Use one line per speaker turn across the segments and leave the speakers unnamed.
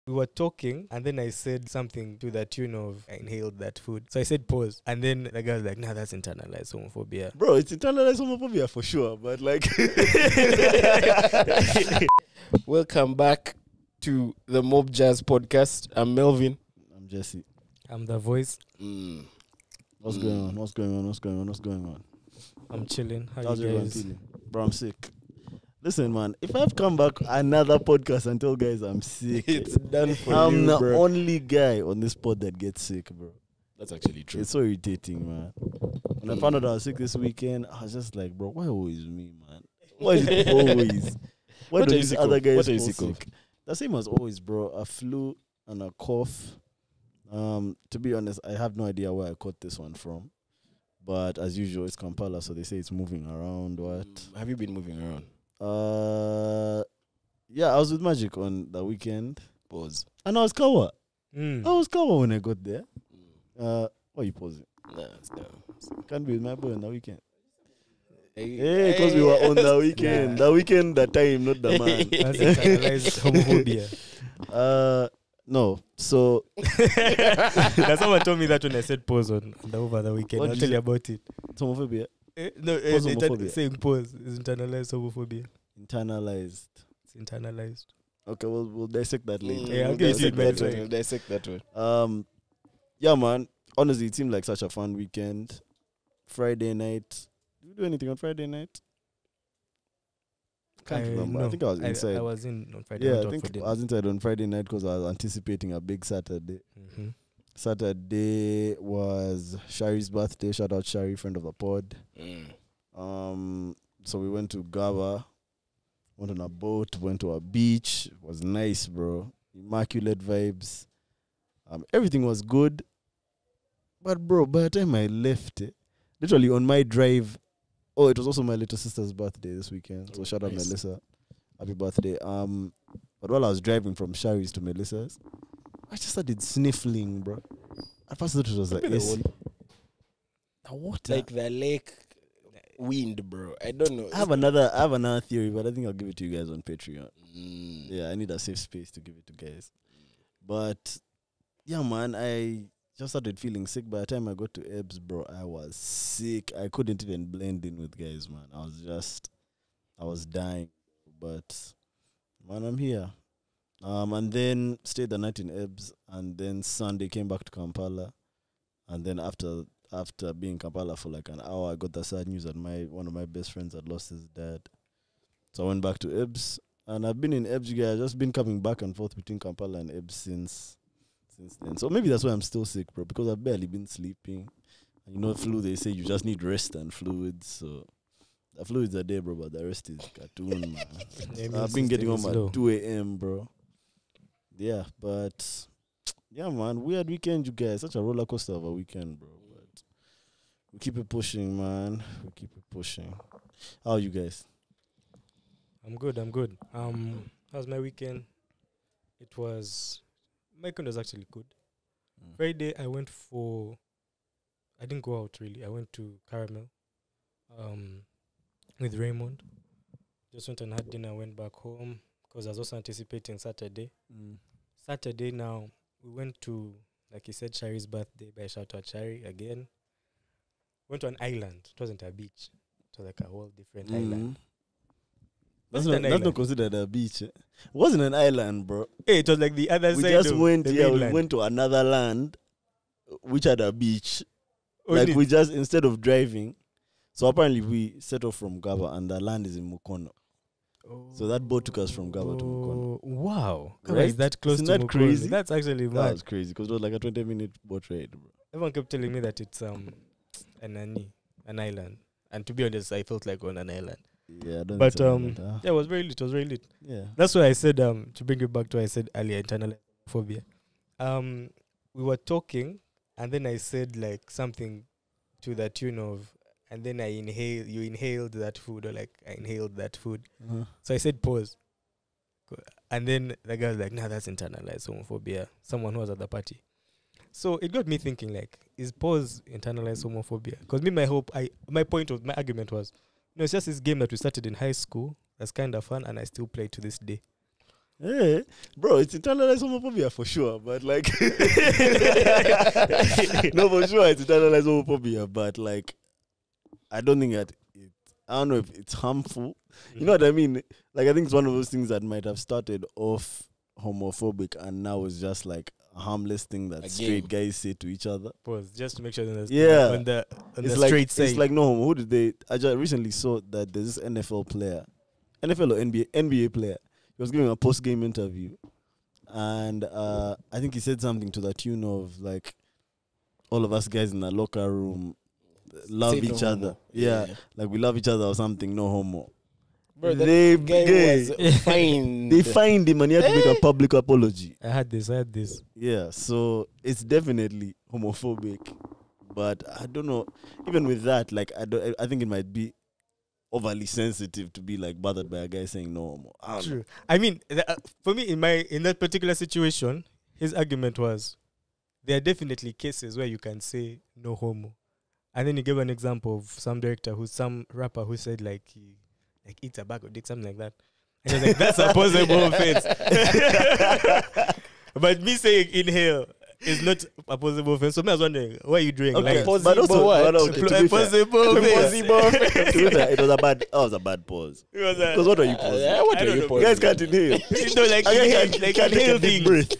We were talking, and then I said something to the tune of, I inhaled that food. So I said pause. And then the guy was like, nah, that's internalized homophobia.
Bro, it's internalized homophobia for sure. But like...
Welcome back to the Mob Jazz podcast. I'm Melvin.
I'm Jesse.
I'm the voice.
What's going on?
I'm chilling. How
How's
you
everyone
guys?
feeling? Bro, I'm sick. Listen, man, if I've come back another podcast and tell guys I'm sick,
It's done for
I'm
you,
the
bro.
only guy on this pod that gets sick, bro.
That's actually true.
It's so irritating, man. When I found out I was sick this weekend, I was just like, bro, why always me, man? Why is it always? Why
What
do
are you
these
sick
other
of?
guys
What are you
fall
sick of?
sick? The same as always, bro. A flu and a cough. To be honest, I have no idea where I caught this one from. But as usual, it's Kampala, so they say it's moving around. What?
Have you been moving around?
Yeah, I was with Magic on the weekend.
Pause.
And I was Kawa.
Mm.
I was Kawa when I got there. Why are you pausing?
Nah, it's down.
Can't be with my boy on the weekend.
Hey,
Hey, because we were on the weekend. The weekend, the time, not the man.
That's internalized homophobia.
No. So
Now, someone told me that when I said pause over the weekend.
What
I'll
did
tell
you
you about it.
it's homophobia.
No,
Pause homophobia.
saying pause is internalized homophobia.
Internalized.
It's internalized.
Okay, we'll dissect that later.
Yeah, I'll give you
dissect
feedback.
that one. Dissect that one.
Yeah, man. Honestly, it seemed like such a fun weekend. Friday night. Did we do anything on Friday night? Can't remember. I think I was inside.
I was in on Friday.
Yeah,
went
I
out
think
for dinner.
I was inside on Friday night because I was anticipating a big Saturday.
Mhm.
Saturday was Shari's birthday. Shout out Shari, friend of the pod. So we went to Gaba, went on a boat, went to a beach. It was nice, bro. Immaculate vibes. Everything was good. But bro, by the time I left, literally on my drive, it was also my little sister's birthday this weekend. So shout out
nice.
Melissa. Happy birthday. But while I was driving from Shari's to Melissa's, I just started sniffling, bro. At first I thought it was like
Maybe the
AC. The water.
Like the lake wind, bro. I don't know.
I have another theory, but I think I'll give it to you guys on Patreon.
Mm.
Yeah, I need a safe space to give it to guys. But yeah, man, I just started feeling sick. By the time I got to Ebbs, bro, I was sick. I couldn't even blend in with guys, man. I was dying. But man, I'm here. And then stayed the night in Ebbs, and then Sunday came back to Kampala, and then after being in Kampala for like an hour, I got the sad news that one of my best friends had lost his dad. So I went back to Ebbs, and I've been in Ebbs, you guys. I've just been coming back and forth between Kampala and Ebbs since then. So maybe that's why I'm still sick, bro, because I've barely been sleeping. And you know, flu, they say you just need rest and fluids. So the fluids are there, bro, but the rest is cartoon, man.
Yeah,
I've been getting home
slow.
at 2 a.m., bro. Yeah, but yeah, man, weird weekend, you guys. Such a roller coaster of a weekend, bro. But we keep it pushing, man. We keep it pushing. How are you guys?
I'm good. How was my weekend? My weekend was actually good. Friday, I didn't go out really. I went to Caramel with Raymond. Just went and had dinner, went back home because I was also anticipating Saturday. Saturday now, we went to, like you said, Shari's birthday. By shout out Shari again. Went to an island. It wasn't a beach. It was like a whole different island.
That's
Was it an
not
island?
considered a beach. It wasn't an island, bro.
Hey, it was like the other
We
side
just
of
went,
the
we
mainland.
went to another land which had a beach.
Only-
Like we just, instead of driving, so apparently we set off from Gaba and the land is in Mukono. So that boat took us from Gaba to Mukono.
Wow. Gaba
Right?
is that close
Isn't
to
that
Mukono?
crazy?
That's actually
That
mad.
was crazy because it was like a 20-minute boat ride, bro.
Everyone kept telling me that it's an island. And to be honest, I felt like on an island.
Yeah, I don't
But
think so, but,
yeah, it was very lit. It was very lit.
yeah.
That's why I said to bring it back to what I said earlier, internal phobia. We were talking, and then I said like something to the tune of, and then you inhaled that food, or like I inhaled that food. So I said pause. And then the guy was like, nah, that's internalized homophobia. Someone who was at the party. So it got me thinking, like, is pause internalized homophobia? Because my argument was, it's just this game that we started in high school. That's kind of fun, and I still play to this day.
Hey, bro, it's internalized homophobia for sure, but like, no, for sure, it's internalized homophobia, but like, I don't think that I don't know if it's harmful. You know what I mean? Like, I think it's one of those things that might have started off homophobic and now it's just like a harmless thing that straight guys say to each other.
Pause, just to make sure that on the
it's
straight side.
It's like, no, who did they? I just recently saw that there's this NFL player, NFL or NBA player. He was giving a post-game interview, and I think he said something to the tune of like, all of us guys in the locker room love each other. Yeah, like we love each other or something. No homo.
Bro, they was fined.
They fined him and he had to make a public apology.
I had this.
Yeah, so it's definitely homophobic, but I don't know. Even with that, like I think it might be overly sensitive to be like bothered by a guy saying no homo.
True. I mean, for me, in that particular situation, his argument was there are definitely cases where you can say no homo, and then he gave an example of some rapper who said like he eats a bag of dick, something like that. And he was like, that's a possible offense. But me saying inhale is not a possible offense. So I was wondering, what are you doing?
Okay,
like,
but also,
what?
Impossible offense. It was a bad pause. Because what are you pausing?
What are you pausing?
You guys can't inhale.
No, like
I can't
inhale
take a deep
things.
breath.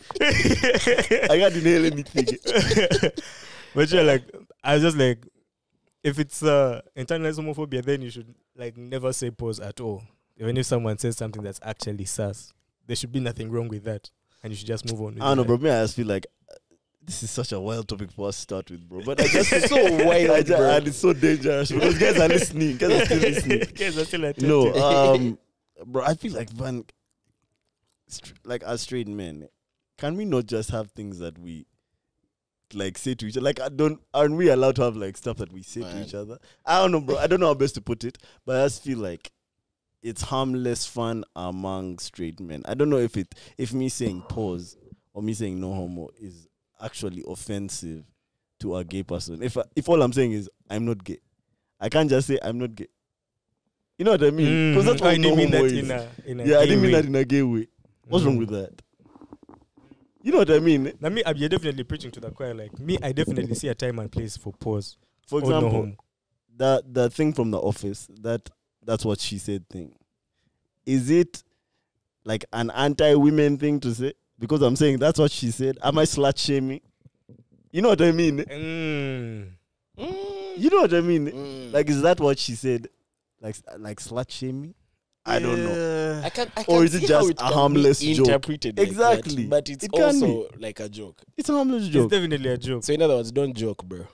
I can't inhale anything.
But yeah, like, I was just like, if it's internalized homophobia, then you should like never say pause at all. Even if someone says something that's actually sus, there should be nothing wrong with that, and you should just move on with
I don't know,
it.
bro. Me, I just feel like this is such a wild topic for us to start with, bro. But I just
It's so wild, bro.
and it's so dangerous because guys are listening. Guys are still listening.
Guys are still attentive.
No, bro. I feel like like as straight men, can we not just have things that we like say to each other? Like, aren't we allowed to have like stuff that we say to each other? I don't know, bro. I don't know how best to put it, but I just feel like it's harmless fun among straight men. I don't know if me saying pause or me saying no homo is actually offensive to a gay person. If all I'm saying is I'm not gay, I can't just say I'm not gay. You know what I mean? Because that's what
I didn't
no
mean
homo
that
is.
in a
Yeah, I
gay
didn't mean
way.
that in a gay way. What's wrong with that? You know what I mean?
Now, me, you're definitely preaching to the choir. Like me, I definitely see a time and place for pause.
For
or no
example,
homo.
the thing from The Office, that's what she said thing. Is it like an anti-women thing to say? Because I'm saying that's what she said. Am I slut shaming? You know what I mean? You know what I mean? Like, is that what she said? Like slut shaming? I don't know.
I can't
Or is it
see
just
how it
a
can
harmless
be
joke?
interpreted like
Exactly.
that, but it's
It can
also like a joke.
It's a harmless
It's
joke.
definitely a joke.
So in other words, don't joke, bro.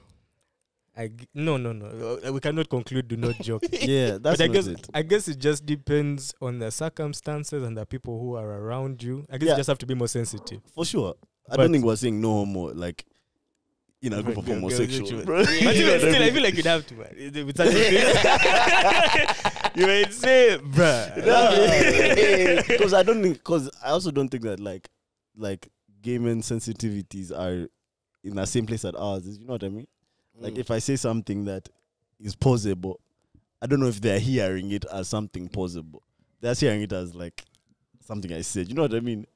No. We cannot conclude. Do not joke.
Yeah, that's
But
not it.
I guess it just depends on the circumstances and the people who are around you. I guess
Yeah.
you just have to be more sensitive.
For sure. I
But-
don't think we're saying no homo, like, in a group of homosexuals. bro.
But
You know
even
what I
still, I
mean?
feel like you'd have to, man. With such a thing. You might say, bruh.
Because I also don't think that like gay men sensitivities are in the same place as ours. You know what I mean? Like if I say something that is possible, I don't know if they're hearing it as something possible. They're hearing it as like something I said. You know what I mean?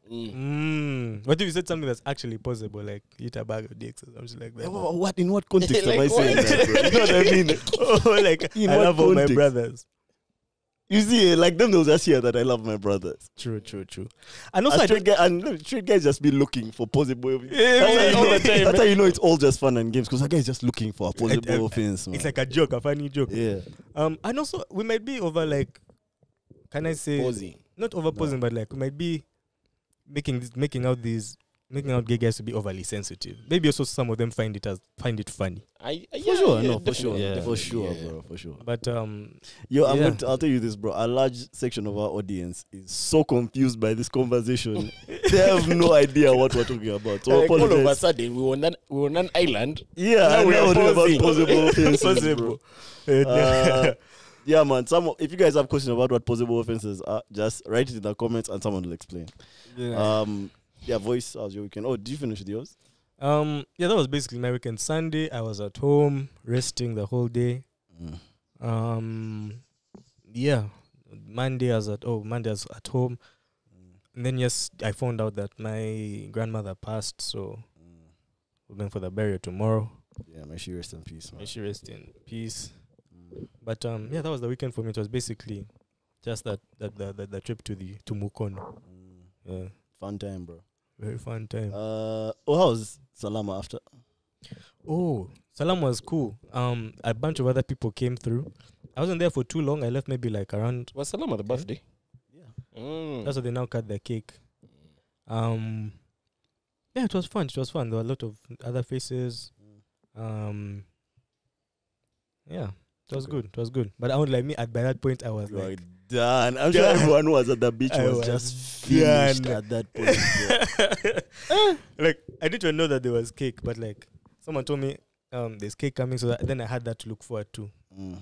What if you said something that's actually possible, like eat a bag of dicks or something like that?
Yeah, what in what context am I
Like
saying
what?
that, bro? You know what I mean?
Oh, like
In
I
what
love all my
context?
brothers.
You see, like them, they'll just hear that I love my brothers.
True. And also,
Straight guys just be looking for possible.
all
That's
the time.
how you know it's all just fun and games because a guy is just looking for a possible offense. Man.
It's like a joke, a funny joke.
Yeah.
And also we might be over like, can I say,
Posing.
not over posing, but like we might be making out gay guys to be overly sensitive. Maybe also some of them find it funny.
For sure, no, for
definitely,
sure,
Yeah.
for sure,
yeah.
bro, for sure.
But
Yo,
yeah.
I'll tell you this, bro. A large section of our audience is so confused by this conversation. They have no idea what we're talking about. So
Like all of a
apologize.
sudden, we were on an island.
Yeah,
Now
and
we
now
are
we're talking about
posing.
possible offenses, bro.
possible.
Yeah, man. If you guys have questions about what possible offenses are, just write it in the comments and someone will explain. Yeah, voice. How's your weekend? Oh, did you finish with yours?
Yeah, that was basically my weekend. Sunday, I was at home resting the whole day. Yeah, Monday I was at home. And then yes, I found out that my grandmother passed, so we're going for the burial tomorrow.
Yeah, may she rest in peace, man.
May she rest in peace. But yeah, that was the weekend for me. It was basically just that the trip to Mccan. Yeah,
Fun time, bro.
very fun time.
How's Salama after?
Oh, Salam was cool. A bunch of other people came through. I wasn't there for too long. I left maybe like around.
Was Salam at the birthday?
Yeah.
That's why they now cut the cake. Yeah, it was fun. It was fun. There were a lot of other faces. Yeah, it was good. It was good. But I would like me by that point I was like
done. I'm sure everyone who was at the beach was just finished
done
at that point. Bro.
like I didn't know that there was cake, but like someone told me there's cake coming, so then I had that to look forward to.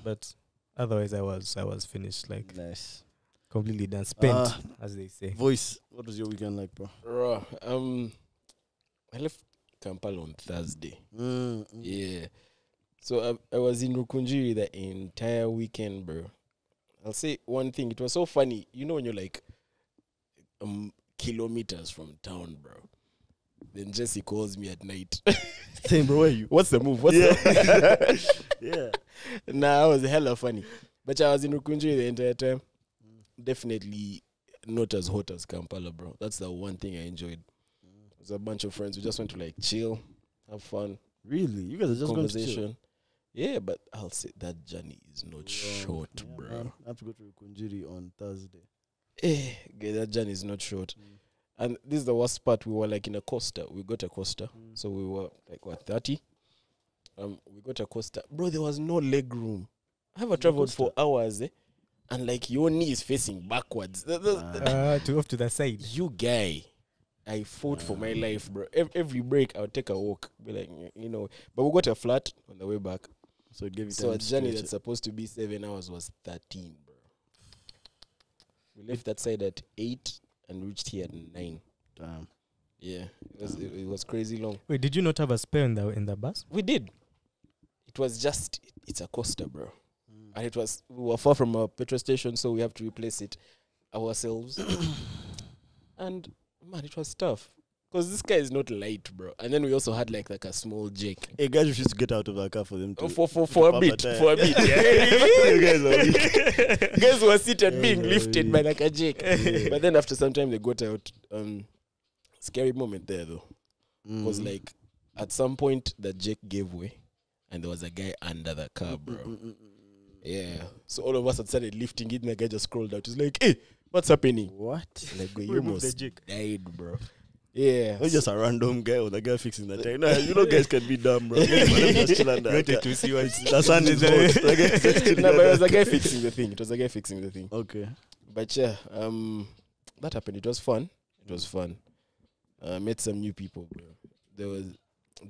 But otherwise I was finished, like
Nice.
completely done, spent, as they say.
Voice, what was your weekend like, bro?
I left Kampala on Thursday.
Mm.
Yeah. So I was in Rukunjiri the entire weekend, bro. I'll say one thing. It was so funny. You know when you're like kilometers from town, bro. Then Jesse calls me at night.
Same, bro. Where you?
What's the move? What's
Yeah.
Nah, it was hella funny. But I was in Rukunjiri the entire time. Definitely not as hot as Kampala, bro. That's the one thing I enjoyed. It was a bunch of friends. We just went to like chill, have fun.
Really? You guys are just going to chill?
Yeah, but I'll say that journey is not short,
yeah,
bro.
Man. I have to go to Kunjiri on Thursday.
Okay, that journey is not short. And this is the worst part. We were like in a coaster. We got a coaster. So we were like, what, 30? We got a coaster. Bro, there was no leg room. I have traveled for hours, and like your knee is facing backwards.
To off to the side.
You guy, I fought for my life, bro. Every break, I would take a walk. Be like, you know. But we got a flat on the way back.
So it gave you
So
time
a
to
journey
stretch
that's
it.
supposed to be 7 hours was 13, bro. We left that side at 8 and reached here at 9.
Damn.
Yeah, it was crazy long.
Wait, did you not have a spare in the bus?
We did. It was just, it's a coaster, bro. And we were far from a petrol station, so we have to replace it ourselves. And, man, it was tough. Because this guy is not light, bro. And then we also had like a small Jake.
Hey, guys refused to get out of the car for them to...
For a bit. For a bit.
You guys are weak.
Guys were seated being
Yeah,
lifted by like a Jake.
Yeah.
But then after some time, they got out. Scary moment there, though. Because like at some point, the Jake gave way. And there was a guy under the car, bro. Yeah. So all of us had started lifting it, and the guy just crawled out. He's like, hey, what's happening?
What?
Like, you
Remove the
almost
Jake.
died, bro. Yeah.
Not just a random guy or the guy fixing the tank. No, you know guys can be dumb, bro. Just chill under the car.
to see what
The sun is hot. The guy is just chilling
No, but it was
under
a guy fixing the thing. It was a guy fixing the thing.
Okay.
But yeah, that happened. It was fun. It was fun. Met some new people, bro. There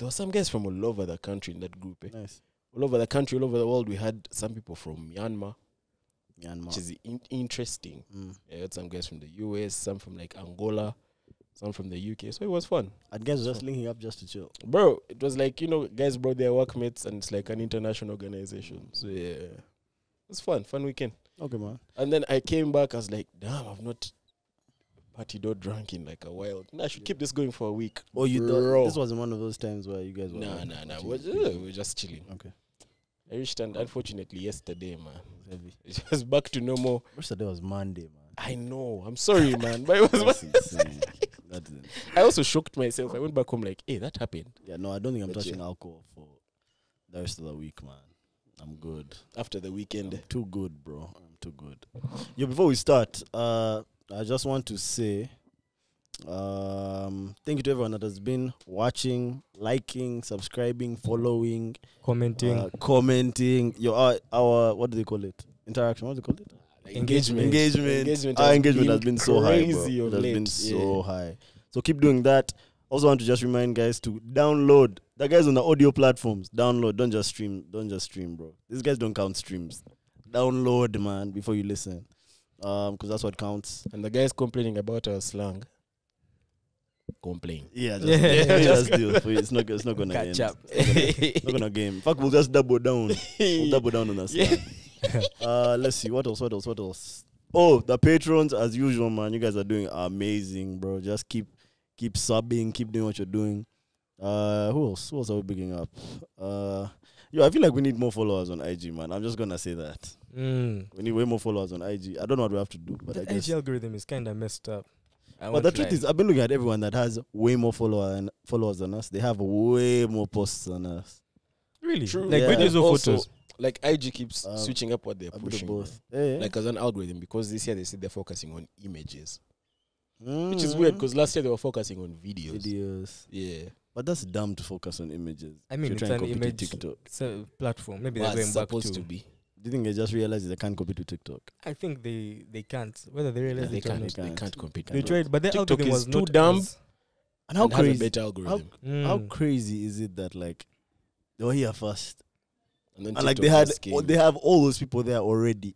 were some guys from all over the country in that group.
Nice.
All over the country, all over the world. We had some people from Myanmar,
Myanmar.
which is interesting. I had some guys from the US, some from like Angola, some from the UK. So it was fun.
And guys were just linking up just to chill.
Bro, it was like, you know, guys brought their workmates and it's like an international organization. So yeah, it was fun weekend.
Okay, man.
And then I came back, I was like, damn, I've not partied or drunk in like a while. I should keep this going for a week.
Oh, you
Bro.
thought this wasn't one of those times where you guys were...
Nah.
partying?
We're just chilling.
Okay.
I reached, and unfortunately, yesterday, man,
Heavy.
it was back to normal.
Yesterday was Monday, man.
I know. I'm sorry, man. But it was.
That's insane. That's insane.
I also shocked myself. I went back home like, hey, that happened.
Yeah, no, I don't think I'm
But
touching
yeah.
alcohol for the rest of the week, man. I'm good.
After the weekend.
I'm too good, bro. I'm too good. Yo, before we start, I just want to say thank you to everyone that has been watching, liking, subscribing, following, commenting. Our what do they call it? Interaction. What do they call it?
Engagement.
Our engagement has been so high, bro.
crazy
It
of
has
late.
been so high. So keep doing that. Also want to just remind guys to download. The guys on the audio platforms, download. Don't just stream, bro. These guys don't count streams. Download, man, before you listen. Because that's what counts.
And the guys complaining about our slang. Complain.
Yeah, just deal. It's not gonna
Catch
end.
up.
It's not gonna game. In fact, we'll just double down. We'll double down on us.
Yeah.
Let's see what else. Oh, the patrons, as usual, man. You guys are doing amazing, bro. Just keep subbing, keep doing what you're doing. Who else? Who else are we picking up? I feel like we need more followers on IG, man. I'm just gonna say that. We need way more followers on IG. I don't know what we have to do, but I
the
guess.
IG algorithm is kind of messed up.
But the truth is, I've been looking at everyone that has way more followers than us. They have way more posts than us.
Really?
True.
Like
Yeah.
videos or
Also,
photos?
Like IG keeps switching up what they're
A bit of
pushing.
both.
Like as an algorithm, because this year they said they're focusing on images, which is weird because last year they were focusing on videos. Yeah,
But that's dumb to focus on images.
I mean,
If
it's
you're trying
an
to compete
image
with TikTok.
it's a platform. Maybe
well,
they're
it's
going back
supposed
to.
to be.
Do you think they just realized they can't compete with TikTok?
I think they can't. Whether they realize
They
it or
can't.
not.
They can't compete.
They tried, but their
TikTok
algorithm
is
was
too
not
dumb.
as-
And how
And has a
crazy?
better algorithm.
How
Mm.
crazy is it that like they were here first,
And then
and like
TikTok just came.
they have all those people there already,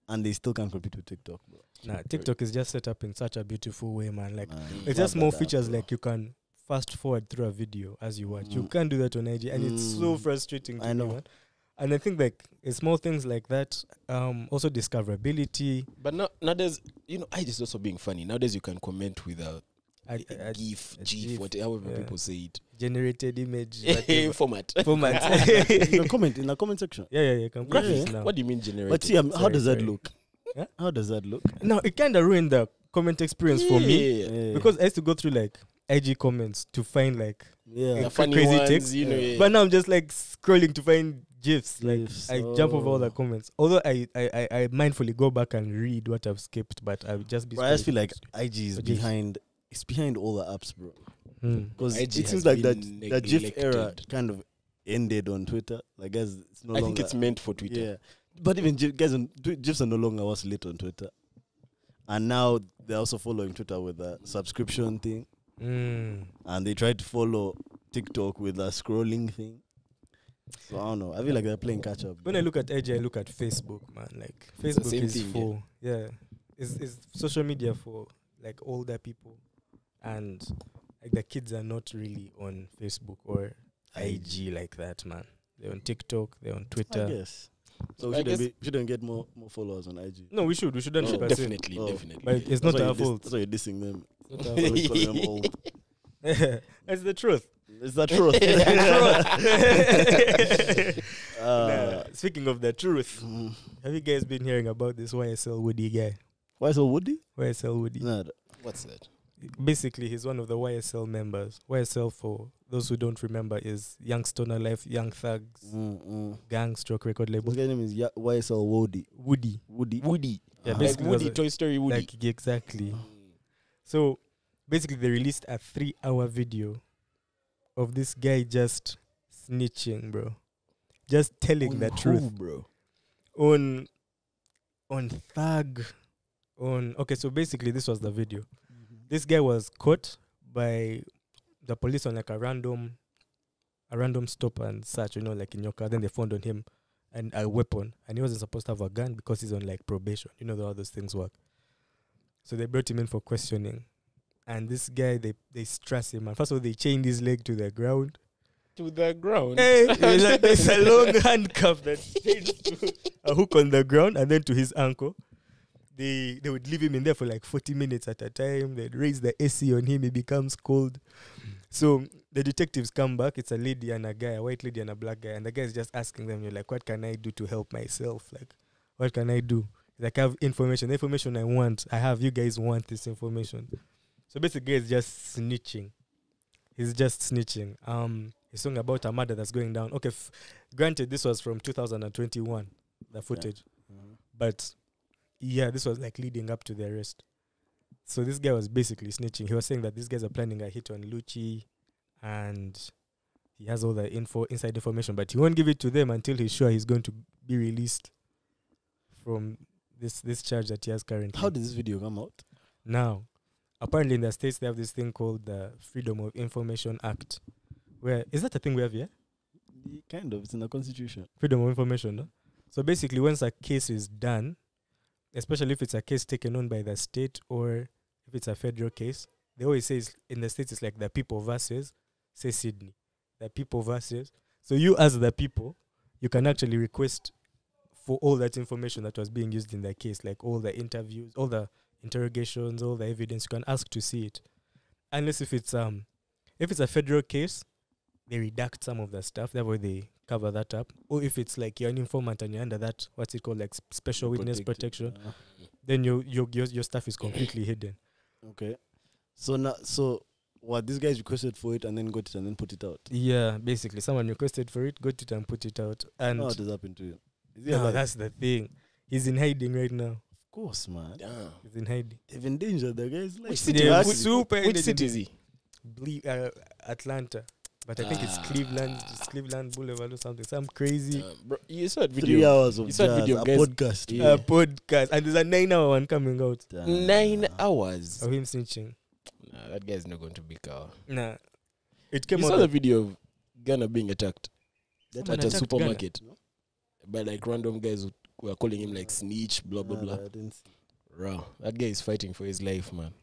and they still can't compete with TikTok, bro.
Nah, TikTok is just set up in such a beautiful way, man. Like
Man,
it's
love
just
that
more
app,
features.
bro.
Like you can fast forward through a video as you watch. You
Mm.
can't do that on IG, and it's so
Mm.
frustrating. To
I know.
me, man. And I think like it's small things like that. Also discoverability.
But nowadays, IG is also being funny. Nowadays, you can comment with a GIF,
a
GIF,
GIF,
whatever
yeah.
people say it.
generated image whatever
Format.
format.
in the comment section.
Yeah, you can
Graphic.
graphics now.
What do you mean generated?
But see, how
Sorry,
does that
sorry.
look?
Huh?
How does that look?
Now it kind of ruined the comment experience for me
Yeah.
because I used to go through like IG comments to find like,
Yeah,
The funny
crazy
ones,
text.
yeah.
but now I'm just like scrolling to find gifs. Like
GIFs,
I jump over all the
oh.
comments. Although I mindfully go back and read what I've skipped, but I would just be.
bro, I just feel
scrolling.
like IG is
But GIFs.
behind. It's behind all the apps, bro. Because
IG
it seems
has
like that
been
the GIF era
neglected.
kind of ended on Twitter. Like, guys, it's no
I
longer.
think it's meant for Twitter.
Yeah, but even guys on GIFs are no longer what's lit on Twitter, and now they're also following Twitter with a subscription thing, and they try to follow TikTok with a scrolling thing. So I don't know. I feel like they're playing catch up.
When I look at IG, I look at Facebook, man. Like
It's the
Facebook
same
is
thing,
for is social media for like older people, and like the kids are not really on Facebook or IG like that, man. They're on TikTok, they're on
I
Twitter.
guess. So
I guess-
shouldn't get more followers on IG.
No, we shouldn't.
Oh,
per se.
definitely,
Oh.
definitely.
But it's
That's
not
why
our
you're
fault.
That's why you're dissing them.
Not our
That's why
fault.
you're calling them old.
It's the truth.
It's the truth.
Nah, speaking of the truth,
Mm.
have you guys been hearing about this YSL Woody guy?
Why so Woody?
YSL Woody.
Nah,
What's that?
Basically, he's one of the YSL members. YSL, for those who don't remember, is Young Stoner Life, Young Thugs, gang stroke record label.
This guy's name is YSL Woody.
Woody.
Woody.
Yeah,
Like
basically
Woody,
was a-
Toy Story Woody.
Like, exactly. So, basically, they released a 3-hour video of this guy just snitching, bro. Just telling the truth.
bro.
On Thug. Okay, so basically, this was the video. This guy was caught by the police on like a random stop and search, like in your car. Then they found on him a weapon, and he wasn't supposed to have a gun because he's on like probation. You know how those things work. So they brought him in for questioning, and this guy they stress him. And first of all, they chained his leg to the ground.
To the ground.
Hey, there's a long handcuff that's chained to a hook on the ground, and then to his ankle. They would leave him in there for like 40 minutes at a time. They'd raise the AC on him. He becomes cold. So the detectives come back. It's a lady and a guy, a white lady and a black guy. And the guy is just asking them, you're like, what can I do to help myself? Like, what can I do? Like, I have information. The information I want, I have. You guys want this information. So basically, it's just snitching. He's just snitching. He's talking about a murder that's going down. Okay, granted, this was from 2021, the footage. But yeah, this was like leading up to the arrest. So this guy was basically snitching. He was saying that these guys are planning a hit on Lucci, and he has all the inside information, but he won't give it to them until he's sure he's going to be released from this charge that he has currently.
How did this video come out?
Now, apparently in the States, they have this thing called the Freedom of Information Act. Where is that a thing we have here?
Kind of. It's in the Constitution.
Freedom of Information, no? So basically, once a case is done, especially if it's a case taken on by the state or if it's a federal case, they always say in the States it's like the people versus, say Sydney, the people versus. So you as the people, you can actually request for all that information that was being used in the case, like all the interviews, all the interrogations, all the evidence. You can ask to see it, unless if it's a federal case, they redact some of the stuff. That way they cover that up. Or if it's like you're an informant and you're under that, what's it called, like special witness protection, then your stuff is completely hidden.
Okay. So what, these guys requested for it and then got it and then put it out?
Yeah, basically, someone requested for it, got it and put it out. And
What has happened to him? Is he
no,
alive?
that's the thing. He's in hiding right now.
Of course, man.
Damn.
He's in hiding.
They've endangered the guy's life.
Which city?
Yeah,
Which-
super
Which city is he?
Atlanta. But I think it's Cleveland Boulevard or something. Some crazy
Bro, you saw that
3
video.
hours of
you saw that
jazz,
video,
a
guys?
podcast.
Yeah.
podcast. And there's a 9-hour one coming out
9 hours.
of him snitching.
Nah, that guy's not going to be car.
Nah. It came
You
out.
saw the video of Ghana being attacked
Someone
at a
attacked
supermarket by like random guys who were calling him like snitch, blah blah blah.
I didn't see.
Bro, that guy is fighting for his life, man.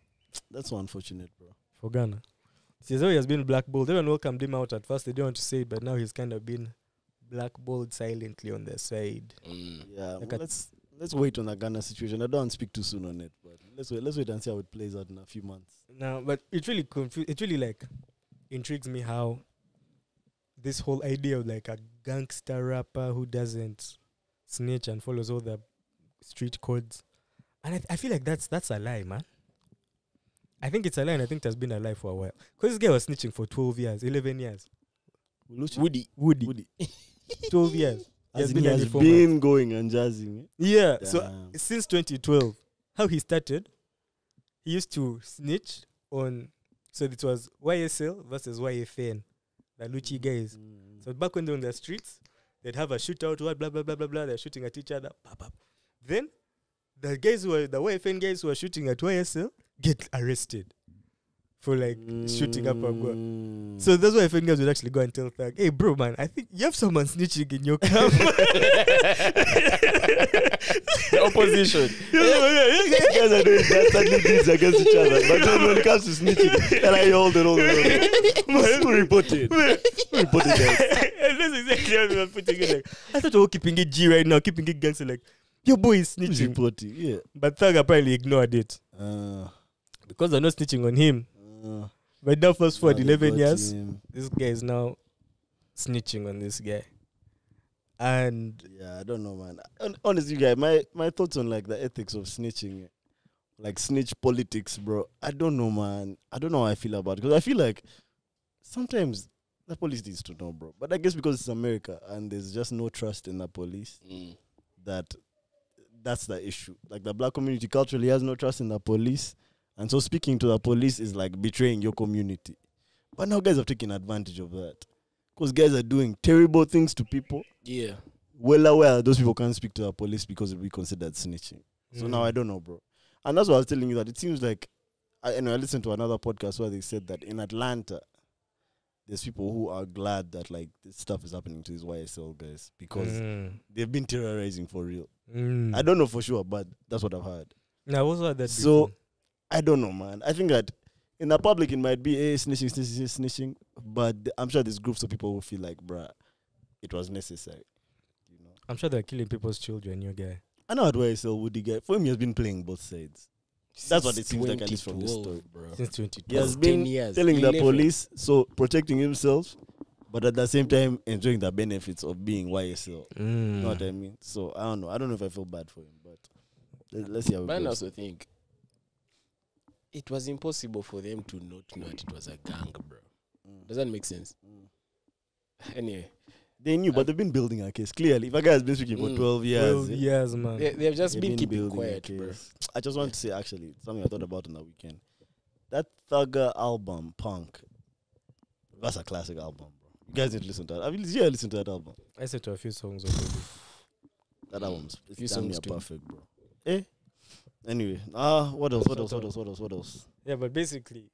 That's so unfortunate, bro.
for Ghana. See, so he has been blackballed. Everyone welcomed him out at first. They didn't want to say it, but now he's kind of been blackballed silently on their side.
Yeah,
Like
well, let's wait on the Ghana situation. I don't want to speak too soon on it, but let's wait and see how it plays out in a few months.
Now, but it really like intrigues me how this whole idea of like a gangster rapper who doesn't snitch and follows all the street codes, and I feel like that's a lie, man. I think it's a lie, and I think it has been a lie for a while. Because this guy was snitching for 12 years, 11 years.
Woody.
12 years.
As in
been
he
an
has
informant.
been going and jazzing. Eh?
Yeah, so
Damn.
since 2012, how he started, he used to snitch on, so it was YSL versus YFN, the Lucci guys. So back when they were on the streets, they'd have a shootout, blah, blah, blah, blah, blah, they're shooting at each other. Pop, pop. Then, the YFN guys who were shooting at YSL get arrested for like shooting up a go. So that's why YFN guys would actually go and tell Thug, hey bro man, I think you have someone snitching in your camp.
The opposition.
guys are doing dastardly deeds against each other, but when it comes to snitching, they're like, hold it. Who reported? Who reported that?
And that's exactly how they were putting it. Like, I thought we were keeping it G right now, keeping it gangster. Like, your boy is
Who's
snitching.
reporting? Yeah.
But Thug apparently ignored it because they're not snitching on him. But now, fast forward 11 years, this guy is now snitching on this guy. And
yeah, I don't know, man. Honestly, guy, my thoughts on like the ethics of snitching, like snitch politics, bro. I don't know, man. I don't know how I feel about it, because I feel like sometimes the police needs to know, bro. But I guess because it's America and there's just no trust in the police, that's the issue. Like the black community culturally has no trust in the police, and so speaking to the police is like betraying your community. But now guys have taken advantage of that, because guys are doing terrible things to people.
Yeah.
Well aware those people can't speak to the police because it will be considered snitching. So now I don't know, bro. And that's why I was telling you that it seems like, I listened to another podcast where they said that in Atlanta, there's people who are glad that like this stuff is happening to these YSL guys, because they've been terrorizing for real. I don't know for sure, but that's what I've heard.
now, I also heard that
So
before.
I don't know, man. I think that in the public it might be snitching, but I'm sure there's groups of people who feel like, bruh, it was necessary. You know,
I'm sure they're killing people's children, your guy.
I know at YSL Woody guy. For him, he has been playing both sides. That's what it seems like, at least from this
2012,
story.
bro.
Since 2012.
He has
10
been
years,
telling the
11.
police, so protecting himself, but at the same time enjoying the benefits of being YSL. You know what I mean? So I don't know. I don't know if I feel bad for him, but let's see how it
But I
goes.
also think it was impossible for them to not know that it was a gang, bro. Does that make sense? Anyway,
They knew, but they've been building a case. Clearly, if a guy has been speaking for 12 years,
12 years, man.
they've just
they've
been keeping
building a
quiet, bro.
case. I just want to say, actually, something I thought about on the weekend. That Thugger album, Punk, that's a classic album, bro. You guys need to listen to that. I mean, yeah, listen to that album.
I listened to a few songs already.
That album's
Few
damn near
songs too.
perfect, bro. Anyway, what else?
Yeah, but basically,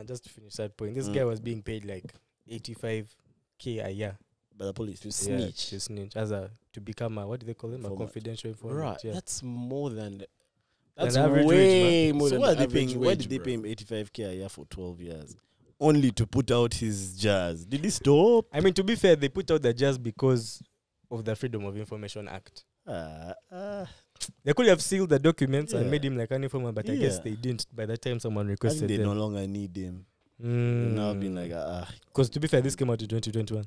just to finish that point, this guy was being paid like 85K a year
By the police.
To snitch.
to snitch to become a, what do they call them? A
Informant.
confidential
Bro,
informant. Yeah.
that's more than
Than
that's
average
way
wage,
more
So
than
why are they
average
paying? Why
wage,
did they
bro.
pay him 85K a year for 12 years? Only to put out his jazz. Did he stop?
I mean, to be fair, they put out the jazz because of the Freedom of Information Act. They could have sealed the documents and
Yeah.
made him like an informer, but I guess
Yeah.
they didn't by the time someone
I think
requested
they no
them.
longer need him. They've now been like,
Because to be fair, this came out in 2021.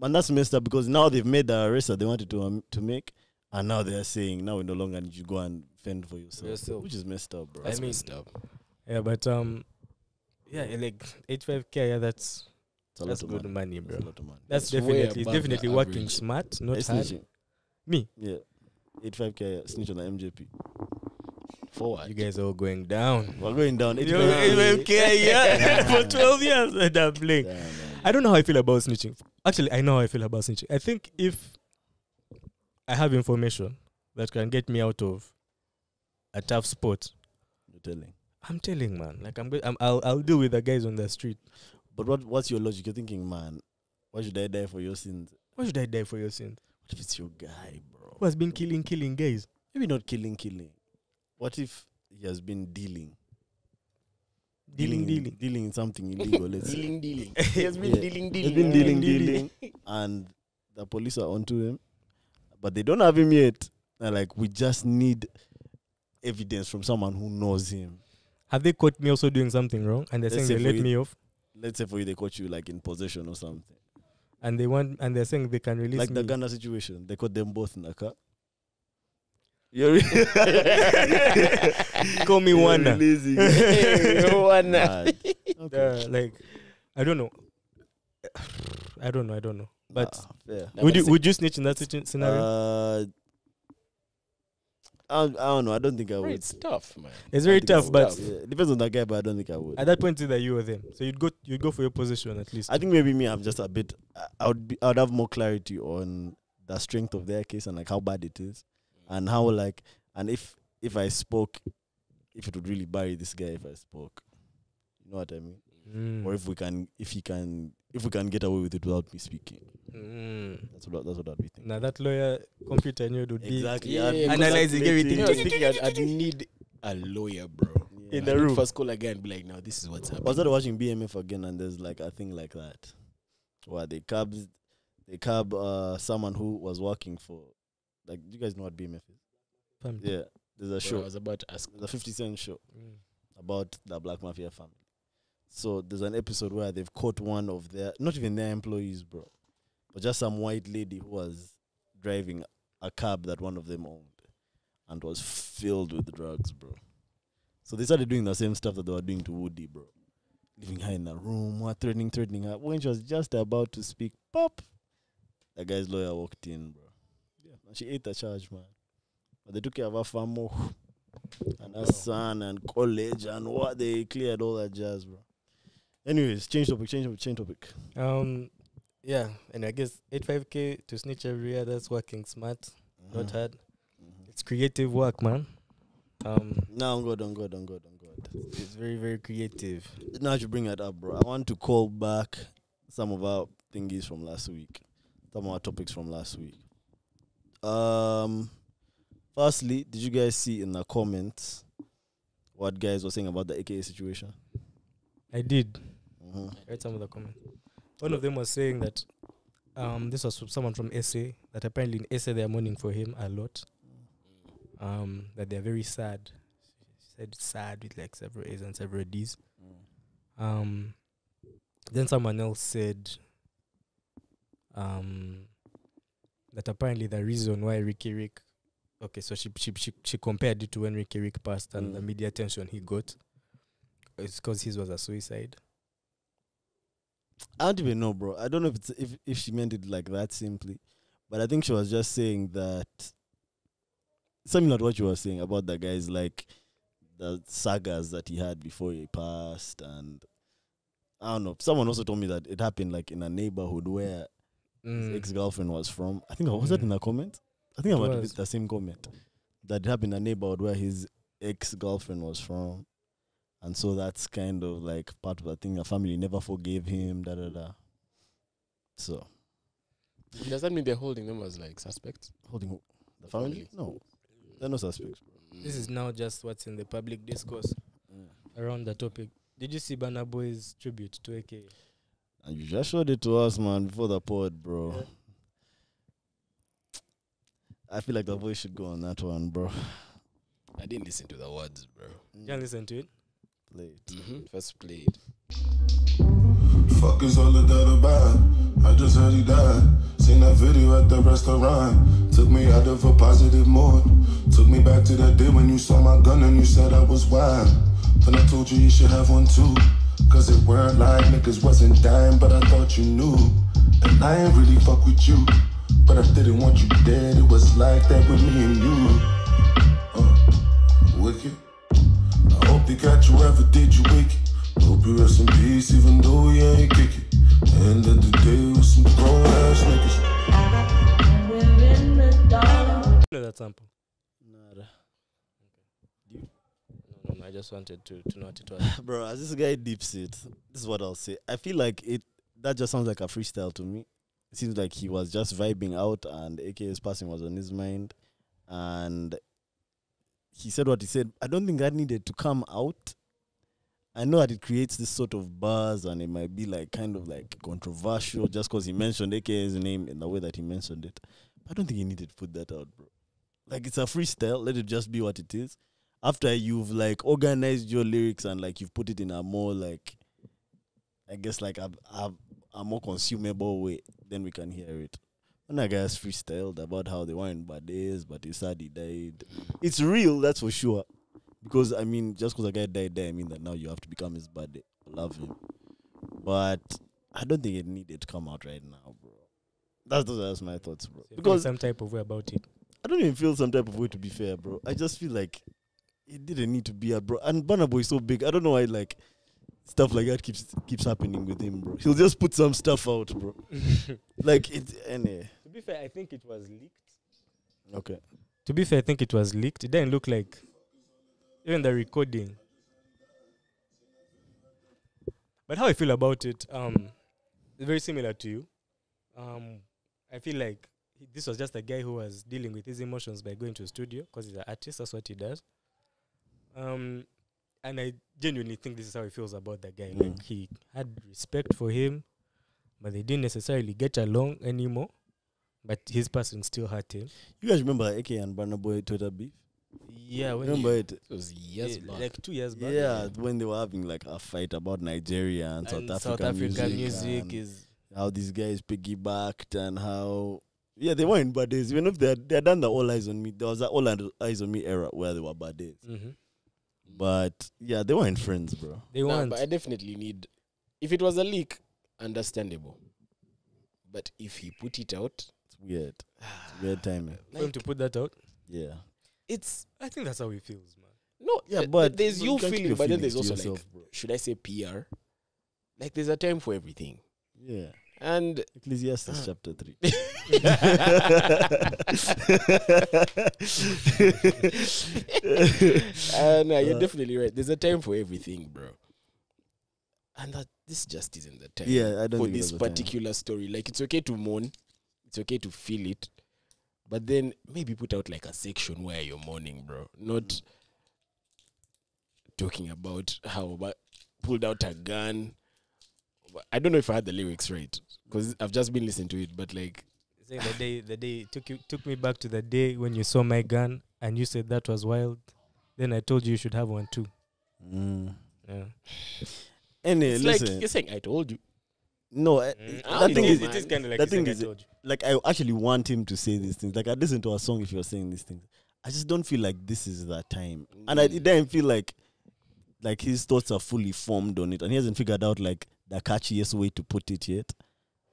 and that's messed up because now they've made the arrest that they wanted to make, and now they're saying now we no longer need you to go and fend for yourself, which is messed up, bro.
That's
mean-
messed up.
Yeah, but yeah, like 85K, yeah, that's
It's a lot
good
of
money,
That's
bro.
a lot of money.
That's
It's way
definitely
above the
definitely working
average.
smart, not
It's
hard.
snitching.
Me,
Yeah, 85K snitch on the MJP.
Forward.
you guys are all going down.
We're going down.
Yo,
85K.
85K, yeah, for 12 years. And I'm playing.
Damn, man.
I don't know how I feel about snitching. Actually, I know how I feel about snitching. I think if I have information that can get me out of a tough spot,
You're telling.
I'm telling, man. Like I'll deal with the guys on the street.
But what's your logic? You're thinking, man, why should I die for your sins?
Why should I die for your sins?
What if it's your guy, bro?
Who has been killing guys?
Maybe not killing. What if he has been dealing
Dealing.
in something illegal? Let's say.
Dealing. He has been
Yeah.
dealing.
He's been dealing, and the police are onto him, but they don't have him yet. They're like, we just need evidence from someone who knows him.
Have they caught me also doing something wrong? And they're
Let's
saying
say
they
for
let
you-
me off.
Let's say for you, they caught you like in possession or something.
And they're saying they can release
Like
me.
the Ghana situation, they caught them both in the car. You're
Call me one.
releasing.
One.
Mad. Okay.
Like, I don't know. I don't know. But
Fair.
would you snitch in that scenario?
I don't know. I don't think I would.
It's tough, man.
It's very
I think I
tough,
would.
but
Yeah, it depends on the guy, but I don't think I would.
at that point, either you or them. So you'd go for your position at least.
I think maybe me, I'm just a bit. I would have more clarity on the strength of their case and like how bad it is, and how like, and if I spoke, if it would really bury this guy if I spoke. You know what I mean? Or if we can get away with it without me speaking. That's what I'd be thinking.
Now that lawyer computer knew would be
Exactly.
Yeah,
I'd be
analyzing everything.
You know, I was
calculating.
thinking I'd need a lawyer, bro.
Yeah.
In the
I need
room.
first call again and be like, no, this is what's happening.
I started watching BMF again, and there's like a thing like that, where they cab someone who was working for, like, you guys know what BMF is?
Family.
Yeah, there's a
Bro,
show,
I was about to ask.
there's a 50 Cent show about the Black Mafia family. So there's an episode where they've caught one of their, not even their employees, bro, but just some white lady who was driving a cab that one of them owned and was filled with drugs, bro. So they started doing the same stuff that they were doing to Woody, bro. Leaving her in a room, threatening her. When she was just about to speak, pop, the guy's lawyer walked in, bro. Yeah, and she ate the charge, man. But they took care of her family and her son and college and what, they cleared all that jazz, bro. Anyways, change topic.
Yeah, and I guess 85K to snitch every year, that's working smart, not hard. It's creative work, man.
No, I'm good.
It's very, very creative.
Now that you bring that up, bro, I want to call back some of our thingies from last week. Some of our topics from last week. Firstly, did you guys see in the comments what guys were saying about the AKA situation?
I did.
Mm-hmm.
I read some of the comments. One of them was saying that this was from someone from SA, that apparently in SA they are mourning for him a lot. That they're very sad. She said sad with like several A's and several D's. Then someone else said that apparently the reason why Ricky Rick, okay, so she compared it to when Ricky Rick passed and the media attention he got. It's because his was a suicide.
I don't even know, bro. I don't know if she meant it like that simply, but I think she was just saying that something like what you were saying about the guys, like the sagas that he had before he passed, and I don't know. Someone also told me that it happened like in a neighborhood where his ex-girlfriend was from. I think was that in a comment. I think I might have the same comment that it happened in a neighborhood where his ex-girlfriend was from. And so that's kind of like part of the thing. The family never forgave him, So.
Does that mean they're holding them as like suspects?
Holding who? The family? No. They're no suspects, bro.
This is now just what's in the public discourse around the topic. Did you see Burna Boy's tribute to AK?
And you just showed it to us, man, before the pod, bro. I feel like the voice should go on that one, bro.
I didn't listen to the words, bro.
You can listen to it.
Play it.
First played.
Fuck is all of that about? I just heard he died. Seen that video at the restaurant. Took me out of a positive mood. Took me back to that day when you saw my gun and you said I was wild. Then I told you should have one too. Cause it weren't like niggas wasn't dying, but I thought you knew. And I ain't really fuck with you, but I didn't want you dead. It was like that with me and you. Wicked. I hope they got you ever did you wicked. Hope you rest in peace even though you ain't kick it. End of the day with some grown ass niggas.
Play that sample.
Nada.
No, I just wanted to know what it was.
Bro, as this guy deeps it, this is what I'll say. I feel like that just sounds like a freestyle to me. It seems like he was just vibing out and AK's passing was on his mind. And he said what he said. I don't think that needed to come out. I know that it creates this sort of buzz and it might be like kind of like controversial just because he mentioned AK's name in the way that he mentioned it. I don't think he needed to put that out, bro. Like, it's a freestyle. Let it just be what it is. After you've like organized your lyrics and like you've put it in a more like, I guess like a more consumable way, then we can hear it. When that guy's freestyled about how they were in bad days, but he said he died. It's real, that's for sure. Because, I mean, just because a guy died there, I mean that now you have to become his buddy. Love him. But I don't think it needed to come out right now, bro. That's my thoughts, bro.
So
because
some type of way about it.
I don't even feel some type of way, to be fair, bro. I just feel like it didn't need to be a bro. And Burna Boy is so big. I don't know why, like, stuff like that keeps happening with him, bro. He'll just put some stuff out, bro. Like, it's... Anyway.
To be fair, I think it was leaked.
Okay.
To be fair, I think it was leaked. It didn't look like... Even the recording. But how I feel about it, it's very similar to you. I feel like this was just a guy who was dealing with his emotions by going to a studio because he's an artist. That's what he does. And I genuinely think this is how he feels about the guy. Like, he had respect for him, but they didn't necessarily get along anymore. But his person still hurt him.
You guys remember AK and Burna Boy Twitter beef?
Yeah, when
Remember it?
It was years back.
like 2 years back.
Yeah, when they were having like a fight about Nigeria and South African music and
is
how these guys piggybacked and how they were in bad days. Even if they had done the All Eyes on Me, there was that All Eyes on Me era where they were bad days. But yeah, they weren't friends, bro.
They weren't.
But I definitely need. If it was a leak, understandable. But if he put it out,
It's weird. It's weird timing.
For him to put that out,
Yeah.
I think that's how he feels, man.
no.
Yeah, but
there's
you
you
can't keep
feeling,
your
but then
feelings
there's
to
also
yourself,
like,
bro.
should I say PR? Like, there's a time for everything.
Yeah.
And
Ecclesiastes chapter 3.
No, you're definitely right. There's a time for everything, bro. And that this just isn't the time.
Yeah, I don't
for
think
this
there's a time.
particular story. Like, it's okay to mourn, it's okay to feel it, but then maybe put out like a section where you're mourning, bro. Not talking about how pulled out a gun. I don't know if I had the lyrics right because I've just been listening to it, but like,
Saying the day took me back to the day when you saw my gun and you said that was wild. Then I told you should have one too. Yeah.
Anyway,
it's
listen.
like you're saying I told you.
No,
I
that
don't
thing
know,
is,
man.
it is kind of like
the
he's saying
thing
I
is,
told you.
like, I actually want him to say these things. Like, I listen to a song if you're saying these things. I just don't feel like this is that time. And it didn't feel like his thoughts are fully formed on it. And he hasn't figured out, like, the catchiest way to put it yet.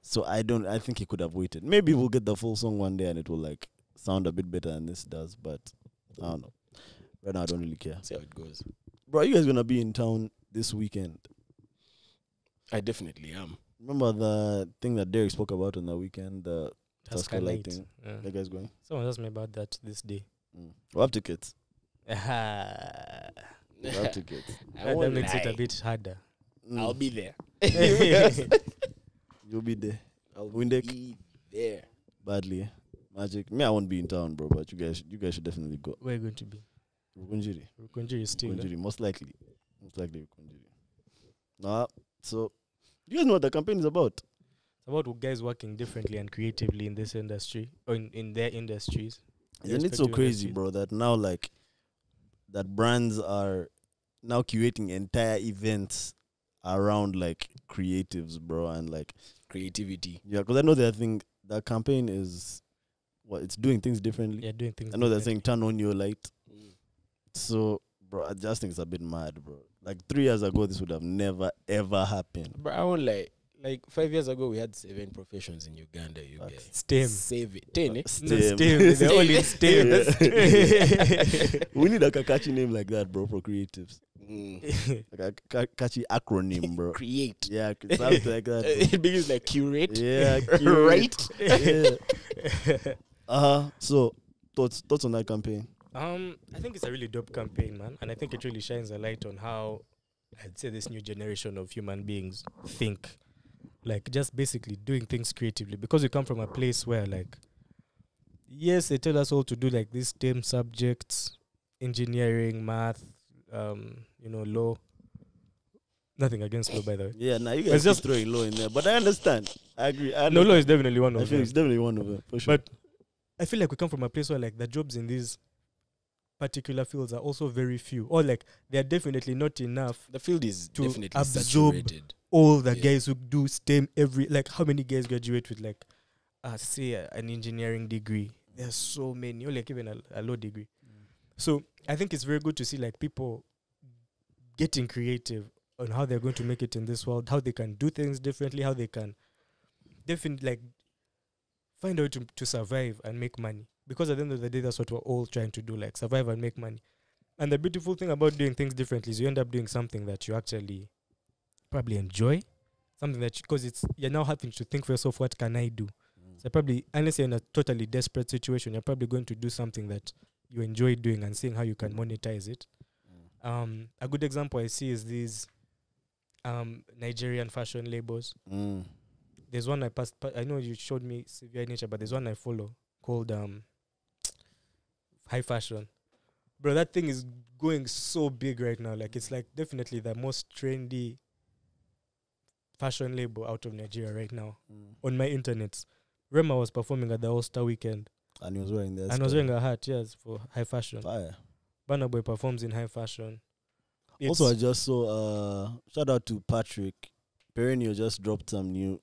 So I think he could have waited. Maybe we'll get the full song one day and it will, like, sound a bit better than this does. But I don't know. Right now, I don't really care.
See how it goes.
Bro, are you guys going to be in town this weekend?
I definitely am.
Remember the thing that Derek spoke about on the weekend? The
Tusker
Tusker
Night.
lighting.
Yeah.
You guys going?
Someone asked me about that this day.
We'll have tickets.
That
We'll have tickets.
I won't
makes it a
lie.
bit harder.
I'll be there.
You'll be there.
I'll
Windek.
be there.
Badly. Magic. Me, I won't be in town, bro, but you guys should definitely go.
Where are you going to be?
Rukunjiri.
Rukunjiri is still.
Rukunjiri, most likely. Most likely Rukunjiri. Nah, so, you guys know what the campaign is about?
It's about guys working differently and creatively in this industry, or in their industries.
And it's so crazy, bro, that now like that brands are now curating entire events around like creatives, bro, and like
creativity.
yeah, because I know their thing. That campaign is what it's doing things differently.
Yeah, doing things.
I know they're saying
differently.
turn on your light. So, bro, I just think it's a bit mad, bro. Like 3 years ago, this would have never ever happened.
But I won't lie. Like 5 years ago, we had 7 professions in Uganda. You
Facts.
guys,
STEM.
save it. 10, eh?
No, STEM. They're all in STEM.
We need like a catchy name like that, bro, for creatives. Like a catchy acronym, bro.
Create.
Yeah, something like that.
It begins like curate.
Yeah,
Right?
Yeah. So, thoughts on that campaign?
I think it's a really dope campaign, man, and I think it really shines a light on how I'd say this new generation of human beings think, like just basically doing things creatively. Because we come from a place where, like, yes, they tell us all to do like these STEM subjects, engineering, math, law. Nothing against law, by the way.
Yeah, now you
It's
guys
just-
just throwing law in there, but I understand. I agree. I
No,
understand.
law is definitely one
I
of
feel
them.
it's definitely one of them for sure.
But I feel like we come from a place where like the jobs in these particular fields are also very few, or like they are definitely not enough.
The field is
To
definitely
absorb
saturated.
All the
Yeah.
guys who do STEM like how many guys graduate with like say an engineering degree? There's so many, or like even a law degree. So I think it's very good to see like people getting creative on how they're going to make it in this world, how they can do things differently, how they can definitely like find out to survive and make money. Because at the end of the day, that's what we're all trying to do, like survive and make money. And the beautiful thing about doing things differently is you end up doing something that you actually probably enjoy, something that because you're now having to think for yourself, what can I do? So probably, unless you're in a totally desperate situation, you're probably going to do something that you enjoy doing and seeing how you can monetize it. A good example I see is these Nigerian fashion labels. There's one I know you showed me Severe Nature, but there's one I follow called High Fashion. Bro, that thing is going so big right now. Like it's like definitely the most trendy fashion label out of Nigeria right now. On my internet, Rema was performing at the All-Star weekend.
And he was wearing this.
And I was wearing a hat, yes, for High Fashion.
Fire.
Burna Boy performs in High Fashion.
Also, I just saw shout out to Patrick. Perennial just dropped some new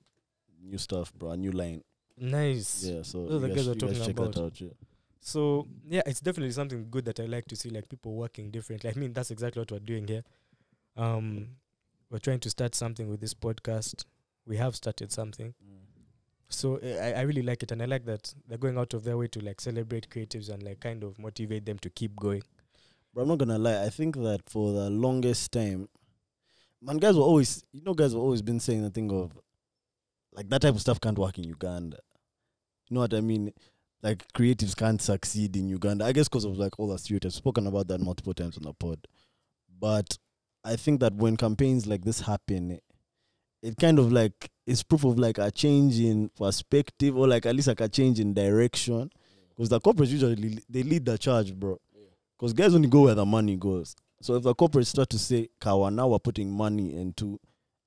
stuff, bro. A new line.
Nice.
Yeah, so
Those are the guys we're
you guys
talking
check
about.
that out. Yeah.
So yeah, it's definitely something good that I like to see, like people working differently. I mean, that's exactly what we're doing here. We're trying to start something with this podcast. We have started something. So I really like it, and I like that they're going out of their way to like celebrate creatives and like kind of motivate them to keep going.
But I'm not gonna lie, I think that for the longest time, man, guys were always been saying the thing of like that type of stuff can't work in Uganda. You know what I mean? Like creatives can't succeed in Uganda. I guess because of like all the stereotypes. Spoken about that multiple times on the pod. But I think that when campaigns like this happen, it kind of like is proof of like a change in perspective, or like at least like a change in direction. Because the corporates usually they lead the charge, bro. Because guys only go where the money goes. So if the corporates start to say, Kawa, now we're putting money into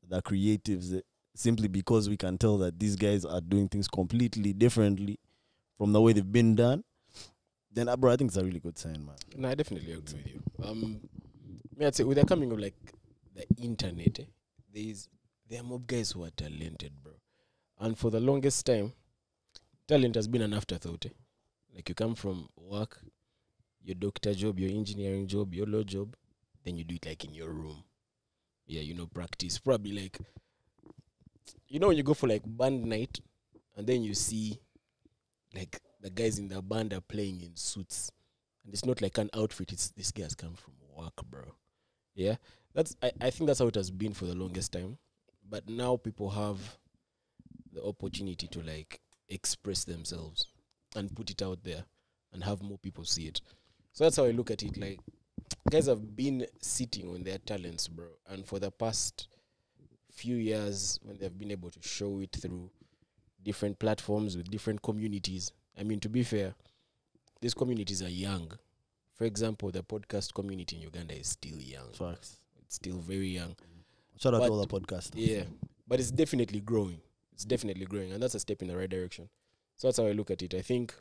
the creatives simply because we can tell that these guys are doing things completely differently from the way they've been done, then, bro, I think it's a really good sign, man.
No, I definitely agree with you. I'd say with the coming of like the internet, there are more guys who are talented, bro. And for the longest time, talent has been an afterthought. Like you come from work, your doctor job, your engineering job, your law job, then you do it like in your room. Yeah, practice. Probably like, when you go for like band night, and then you see like the guys in the band are playing in suits, and it's not like an outfit. It's this guy has come from work, bro. Yeah, I think that's how it has been for the longest time. But now people have the opportunity to like express themselves and put it out there and have more people see it. So that's how I look at it. Like, guys have been sitting on their talents, bro. And for the past few years, when they've been able to show it through different platforms with different communities. I mean, to be fair, these communities are young. For example, the podcast community in Uganda is still young.
Facts.
It's still very young.
Shout out to all the podcasters.
Yeah, but it's definitely growing. It's definitely growing, and that's a step in the right direction. So that's how I look at it. I think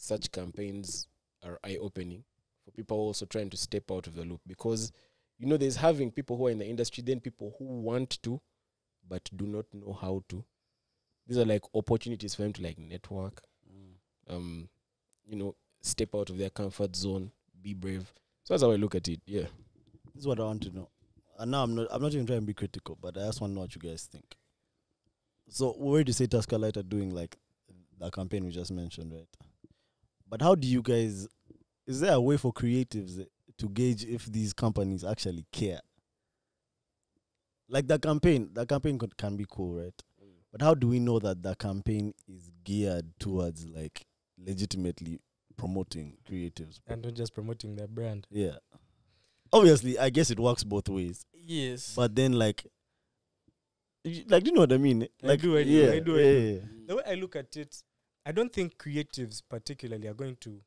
such campaigns are eye-opening for people also trying to step out of the loop, because there's having people who are in the industry, then people who want to but do not know how to. These are like opportunities for them to like network, step out of their comfort zone, be brave. So that's how I look at it. Yeah,
this is what I want to know. And now I'm not even trying to be critical, but I just want to know what you guys think. So where do you say Tusker Light are doing like that campaign we just mentioned, right? But how do you guys? Is there a way for creatives to gauge if these companies actually care? Like the campaign can be cool, right? But how do we know that the campaign is geared towards like legitimately promoting creatives
and not just promoting their brand?
Yeah. Obviously, I guess it works both ways.
Yes.
But then, like, you know what I mean? Like,
I do.
Yeah.
The way I look at it, I don't think creatives particularly are going to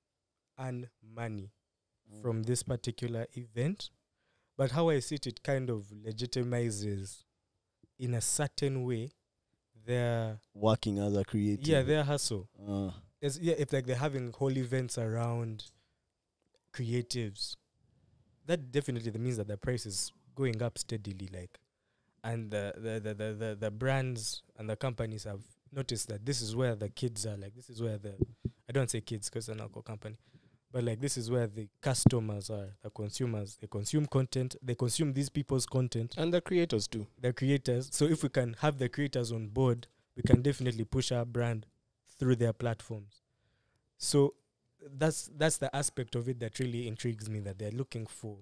earn money from this particular event. But how I see it, it kind of legitimizes, in a certain way, their
working as a creative.
Yeah, their hustle. If like they're having whole events around creatives, that definitely means that the price is going up steadily. Like, and the brands and the companies have noticed that this is where the kids are. Like, this is where I don't say kids because they're an alcohol company, but like this is where the customers are, the consumers. They consume content. They consume these people's content.
And the creators too.
The creators. So if we can have the creators on board, we can definitely push our brand through their platforms. So that's the aspect of it that really intrigues me, that they're looking for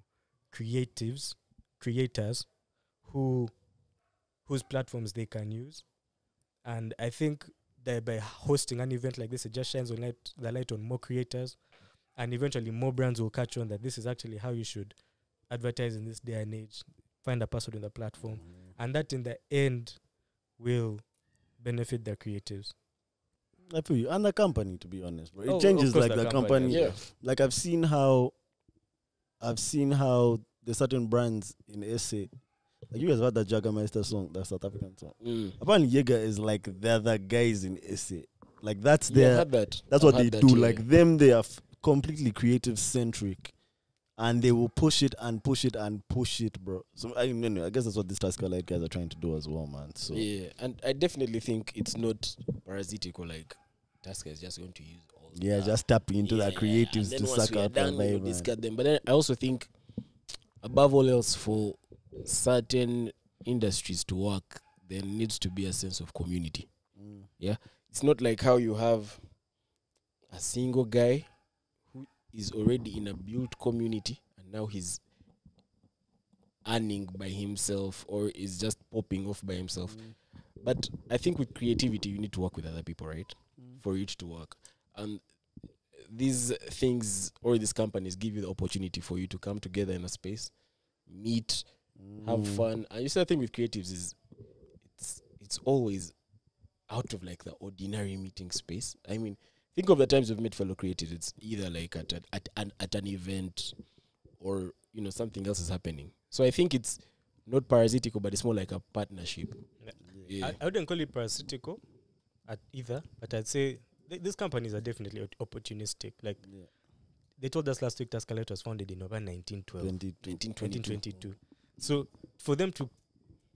creators whose platforms they can use. And I think that by hosting an event like this, it just shines the light on more creators, and eventually more brands will catch on that this is actually how you should advertise in this day and age. Find a password in the platform. And that in the end will benefit the creatives.
I feel you. And the company, to be honest, bro. It changes like the company.
Yeah.
Like I've seen how there's certain brands in SA. Like you guys heard that Jagermeister song, that South African song. Apparently Jaeger is like they're the guys in SA. Like that's their that's what they do.
Yeah.
Like them, they are completely creative centric. And they will push it and push it and push it, bro. So I guess that's what these Tusker Light guys are trying to do as well, man. So
yeah, and I definitely think it's not parasitical. Like Tusker is just going to use all.
just tapping into the creatives to suck out the vibe.
Discard them. But then I also think, above all else, for certain industries to work, there needs to be a sense of community. Yeah, it's not like how you have a single guy who is already in a built community and now he's earning by himself or is just popping off by himself. But I think with creativity, you need to work with other people, right? For it to work. And these things or these companies give you the opportunity for you to come together in a space, meet, have fun. And you see, the thing with creatives is it's always out of like the ordinary meeting space. I mean, think of the times we've met fellow creatives. It's either like at an event or, something else is happening. So I think it's not parasitical, but it's more like a partnership. Yeah.
I wouldn't call it parasitical at either, but I'd say these companies are definitely opportunistic. Like they told us last week, Tusker Light was founded in November 1922. So for them to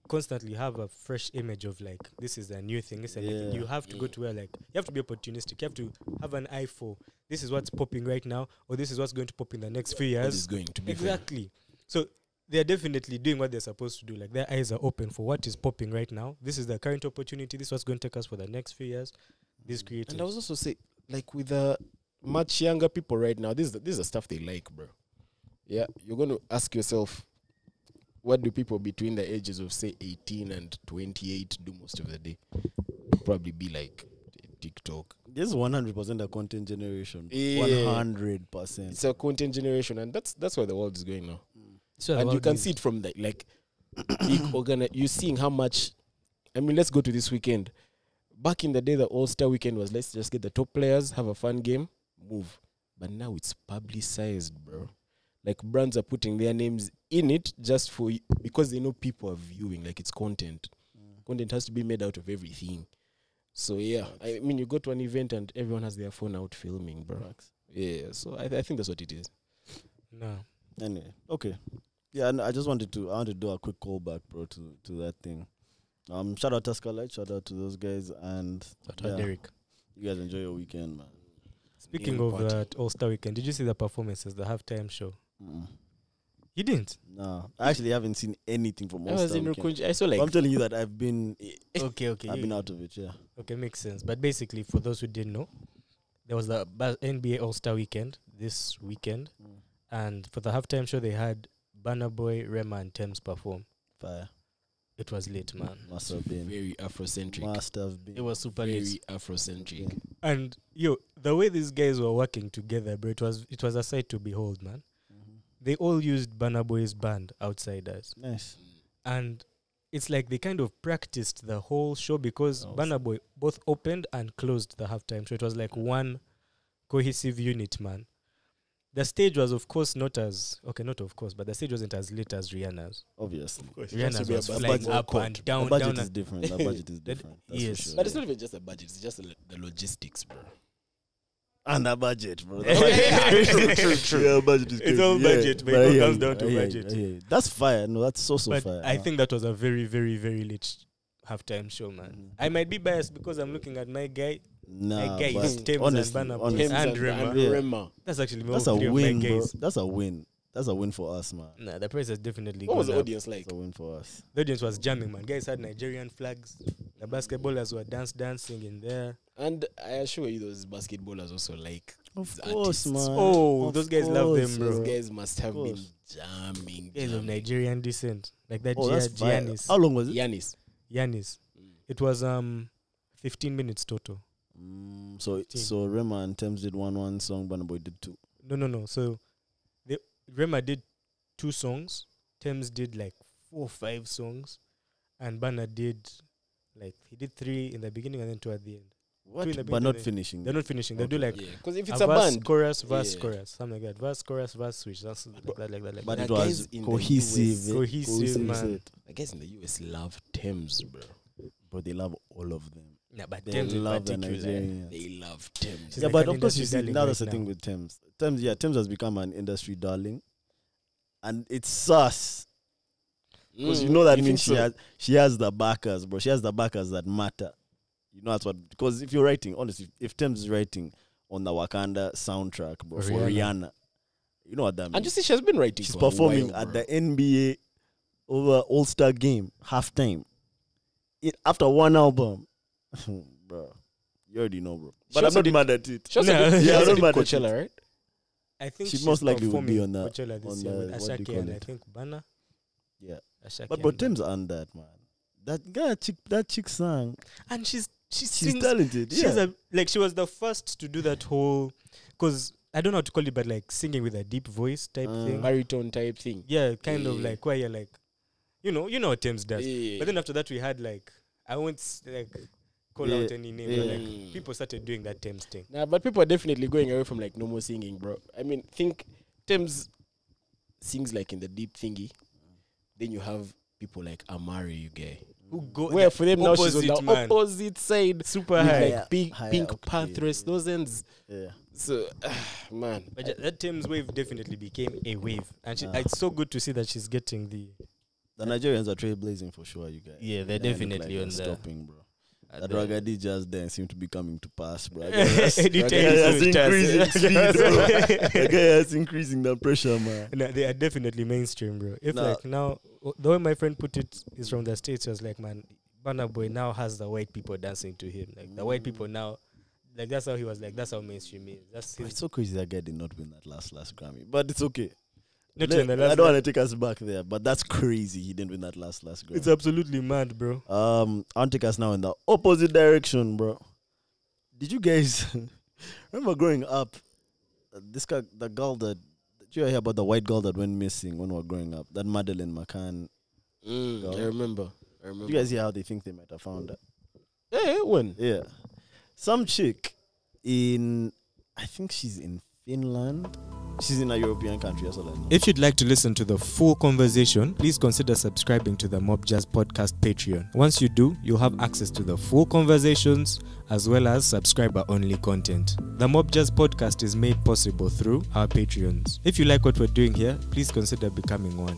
constantly have a fresh image of like this is a new thing, you have to go to where like you have to be opportunistic. You have to have an eye for this is what's popping right now, or this is what's going to pop in the next few years.
What is going to be
exactly. So they're definitely doing what they're supposed to do. Like their eyes are open for what is popping right now. This is the current opportunity. This is what's going to take us for the next few years. These creators.
And I was also say, like with the much younger people right now, this is the stuff they like, bro. Yeah, you're going to ask yourself, what do people between the ages of say 18 and 28 do most of the day? Probably be like TikTok.
This is 100% a content generation.
Yeah.
100%.
It's a content generation, and that's where the world is going now.
So
and you can see it from the like big you're seeing how much. I mean, let's go to this weekend. Back in the day, the All-Star weekend was let's just get the top players, have a fun game, move. But now it's publicized, bro. Like brands are putting their names in it just because they know people are viewing. Like it's content. Content has to be made out of everything. So yeah, I mean, you go to an event and everyone has their phone out filming, bro. Yeah, so I think that's what it is.
No.
Anyway, okay. Yeah, and I wanted to do a quick callback, bro, to that thing. Shout out Tuscalite, shout out to those guys, and
Derek.
you guys enjoy your weekend, man.
Speaking of that All-Star weekend, did you see the performances, the halftime show? You didn't?
No, I actually haven't seen anything from
I was
All-Star
in
weekend.
Rukunji. I saw like
I'm telling you that I've been
Okay.
I've been out of it, yeah.
Okay, makes sense. But basically, for those who didn't know, there was the NBA All-Star weekend this weekend. And for the halftime show, they had Burna Boy, Rema, and Thames perform.
Fire.
It was lit, man.
Must have been.
very Afrocentric.
Must have been.
It was super
Very
lit.
Afrocentric.
And the way these guys were working together, bro, it was a sight to behold, man. They all used Burna Boy's band, Outsiders.
Nice.
And it's like they kind of practiced the whole show because Burna Boy both opened and closed the halftime show. It was like one cohesive unit, man. The stage was, of course, not of course, but the stage wasn't as lit as Rihanna's.
Obviously.
Rihanna's was flying up and down.
The budget
down
is different. The budget is different. That's
yes.
for sure.
But it's not even just a budget, it's just the logistics, bro.
And a budget, bro.
True.
Yeah, budget is
It's all budget, but it all comes down to budget.
That's fire. No, that's so
But
fire.
I think that was a very, very, very lit halftime show, man. I might be biased because I'm looking at my guy.
Nah,
guy
but
is Thames
honestly,
and Burna Boy.
honestly,
And Rema.
Rema.
That's actually more
that's a
of my
win, bro.
guys.
That's a win. That's a win for us, man.
Nah, the price has definitely
What
gone
was the
up.
audience like?
That's a win for us.
The audience was jamming, man. Guys had Nigerian flags. The basketballers were dancing in there.
And I assure you, those basketballers also like.
Of
the
course,
artists.
man.
Oh,
Of
those guys love them,
course,
bro.
Those guys must have
Of
been
course.
jamming.
Guys of Nigerian descent. Like that
Oh, that's fire.
Giannis.
How long was it?
Yanis.
It was 15 minutes total.
So Rema and Thames did one song, Burna Boy did two.
No. So Rema did 2 songs. Thames did like 4 or 5 songs. And Burna did he did 3 in the beginning and then 2 at the end.
What?
Two in the
But not
beginning.
finishing.
They're not finishing. They'll do like
Yeah, because if
a
it's a
verse,
band,
chorus, verse,
Yeah.
chorus, something like that. Verse, chorus, verse, switch. That's like that.
But
The
it was
guys in the
cohesive.
Cohesive, man.
set.
I guess in the US love Thames, bro.
But they love all of them.
Yeah, but
They
Thames in
love the
particular.
Nigerians.
They love Thames.
She's
Yeah,
like
but
an
of course, you
industry
see,
darling
now that's
right
the thing
now.
with Thames. Thames has become an industry darling. And it's sus. Because you know that means she has the backers, bro. She has the backers that matter. You know that's what, because if you're writing, honestly, if Thames is writing on the Wakanda soundtrack, bro, for Rihanna, you know what that means.
And you see, she has been writing.
She's
for a
performing
while,
at
bro.
the NBA over All-Star game, halftime. After one album. Bro, you already know, bro. But I'm not mad at it.
She also
No.
did,
Yeah,
she also
I'm
did
not mad at
Coachella, right?
I think
She
she's
most likely would be
performing
on that-
Coachella this
on
year
the-
with
what do you
Ashake
call
and I
it?
think Burna.
Yeah.
Ashake
But
and
Thames earned that, man. That chick sang.
and she's
She's talented.
She's
Yeah.
she was the first to do that whole, because I don't know how to call it, but like singing with a deep voice type thing.
Baritone type thing.
Yeah, kind of
Yeah.
like where you're like, you know what Thames does.
Yeah.
But then after that we had like, I won't call
Yeah.
out any name,
Yeah.
but like people started doing that Thames thing.
Nah, but people are definitely going away from like normal singing, bro. I mean, think Thames sings like in the deep thingy. Then you have people like Amari, you get.
Who go
Where for them now she's on
opposite,
the
man.
opposite side.
super
With
high.
like big
Higher
pink
octave,
Panthers, those ends.
Yeah.
So, man.
But that Thames wave definitely became a wave, and
Ah.
it's so good to see that she's getting the.
The Nigerians are trailblazing for sure, you guys.
Yeah, they're
They look
definitely
they're
on the-
stopping, bro.
at
That
the-
Ragadi just dance seem to be coming to pass, bro.
Anytime
That's
you start-
increasing speed, bro. The guy is increasing the pressure, man.
No, they are definitely mainstream, bro. If
Nah.
like now, the way my friend put it is from the States, he was like, man, Burna Boy now has the white people dancing to him. Like the white people now, like that's how he was like, that's how mainstream is. That's
But
his,
it's so crazy that guy did not win that last Grammy. But it's okay.
not in the
I
last.
don't want to take us back there, but that's crazy he didn't win that last Grammy.
It's absolutely mad, bro.
I want to take us now in the opposite direction, bro. Did you guys remember growing up? The girl did you hear about the white girl that went missing when we were growing up? That Madeleine Mccan. Girl.
I remember.
You guys hear how they think they might have found her?
Yeah, when?
Yeah. Some chick I think she's in Finland. She's in a European country, that's all I know.
If you'd like to listen to the full conversation, please consider subscribing to the Mob Jazz Podcast Patreon. Once you do, you'll have access to the full conversations as well as subscriber-only content. The Mob Jazz Podcast is made possible through our Patreons. If you like what we're doing here, please consider becoming one.